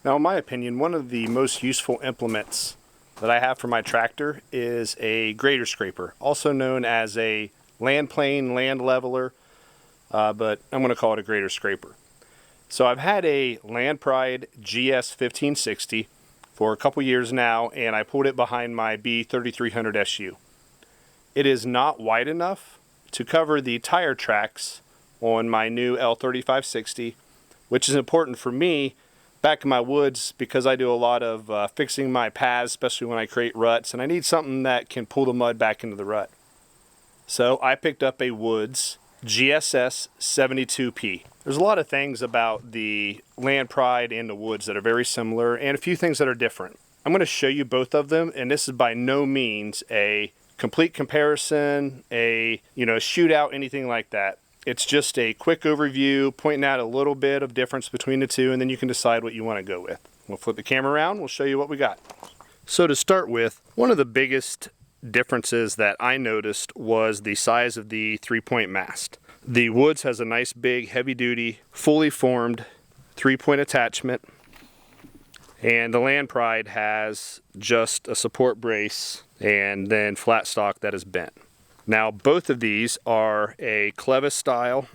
Now, in my opinion, one of the most useful implements that I have for my tractor is a grader scraper, also known as a land plane, land leveler, but I'm going to call it a grader scraper. So I've had a Land Pride GS1560 for a couple years now, and I pulled it behind my B3300 SU. It is not wide enough to cover the tire tracks on my new L3560, which is important for me back in my woods because I do a lot of fixing my paths, especially when I create ruts, and I need something that can pull the mud back into the rut. So I picked up a Woods GSS72P. There's a lot of things about the Land Pride and the Woods that are very similar, and a few things that are different. I'm going to show you both of them, and this is by no means a complete comparison, a shootout, anything like that. It's just a quick overview, pointing out a little bit of difference between the two, and then you can decide what you want to go with. We'll flip the camera around, we'll show you what we got. So to start with, one of the biggest differences that I noticed was the size of the 3-point mast. The Woods has a nice big heavy-duty fully formed 3-point attachment, and the Land Pride has just a support brace and then flat stock that is bent. Now both of these are a clevis style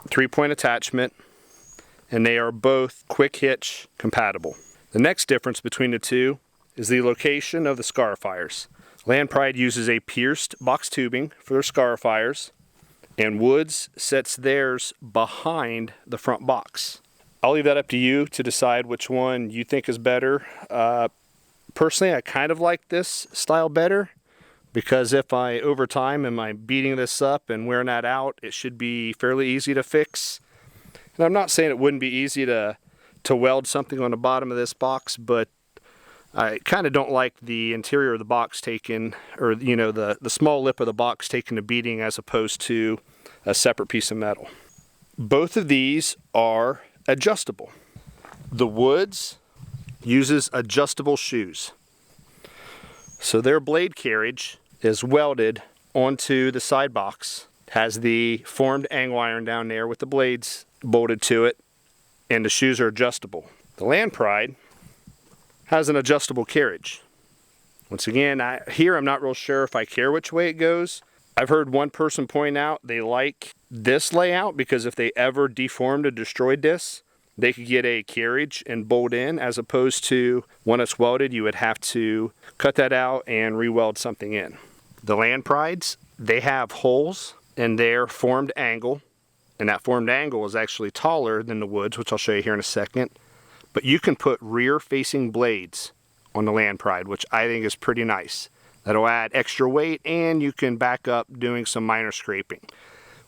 3-point attachment, and they are both quick hitch compatible. The next difference between the two is the location of the Scarifiers. Land Pride uses a pierced box tubing for their Scarifiers, and Woods sets theirs behind the front box. I'll leave that up to you to decide which one you think is better. Personally, I kind of like this style better because if over time am I beating this up and wearing that out, it should be fairly easy to fix. And I'm not saying it wouldn't be easy to weld something on the bottom of this box, but I kind of don't like the interior of the box taking, or the small lip of the box taking a beating as opposed to a separate piece of metal. Both of these are adjustable. The Woods uses adjustable shoes. So their blade carriage is welded onto the side box. It has the formed angle iron down there with the blades bolted to it, and the shoes are adjustable. The Land Pride has an adjustable carriage. Once again, I'm not real sure if I care which way it goes. I've heard one person point out they like this layout because if they ever deformed or destroyed this, they could get a carriage and bolt in, as opposed to when it's welded, you would have to cut that out and re-weld something in. The Land Prides, they have holes in their formed angle, and that formed angle is actually taller than the Woods, which I'll show you here in a second. But you can put rear-facing blades on the Land Pride, which I think is pretty nice. That'll add extra weight, and you can back up doing some minor scraping,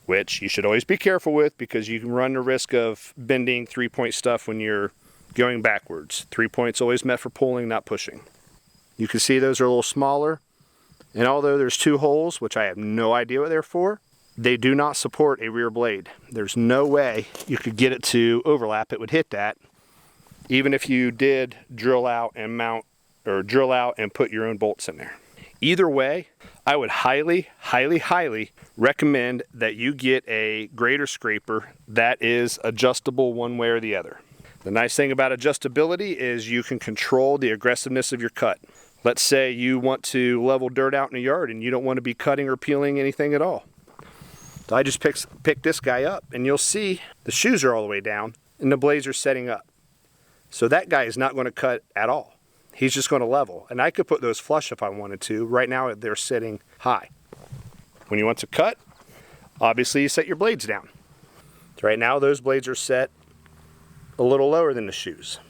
which you should always be careful with because you can run the risk of bending 3-point stuff when you're going backwards. 3-point's always meant for pulling, not pushing. You can see those are a little smaller, and although there's 2 holes, which I have no idea what they're for, they do not support a rear blade. There's no way you could get it to overlap. It would hit that, even if you did drill out and mount, or drill out and put your own bolts in there. Either way, I would highly, highly, highly recommend that you get a grader scraper that is adjustable one way or the other. The nice thing about adjustability is you can control the aggressiveness of your cut. Let's say you want to level dirt out in a yard and you don't want to be cutting or peeling anything at all. So I just pick this guy up, and you'll see the shoes are all the way down and the blades are setting up. So that guy is not going to cut at all. He's just going to level. And I could put those flush if I wanted to. Right now they're sitting high. When you want to cut, obviously you set your blades down. So right now those blades are set a little lower than the shoes.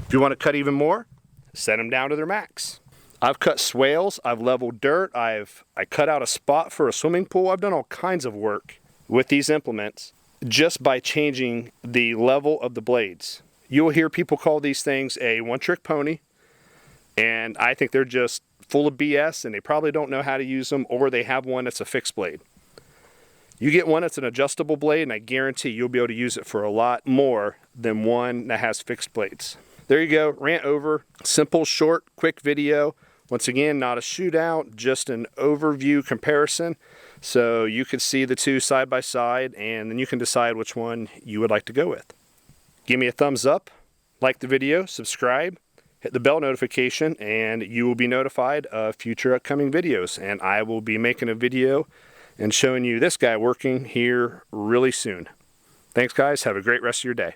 If you want to cut even more, set them down to their max. I've cut swales, I've leveled dirt, I cut out a spot for a swimming pool. I've done all kinds of work with these implements just by changing the level of the blades. You will hear people call these things a one-trick pony, and I think they're just full of BS, and they probably don't know how to use them, or they have one that's a fixed blade. You get one that's an adjustable blade, and I guarantee you'll be able to use it for a lot more than one that has fixed blades. There you go, rant over. Simple, short, quick video. Once again, not a shootout, just an overview comparison. So you can see the two side by side, and then you can decide which one you would like to go with. Give me a thumbs up, like the video, subscribe, hit the bell notification, and you will be notified of future upcoming videos. And I will be making a video and showing you this guy working here really soon. Thanks guys, have a great rest of your day.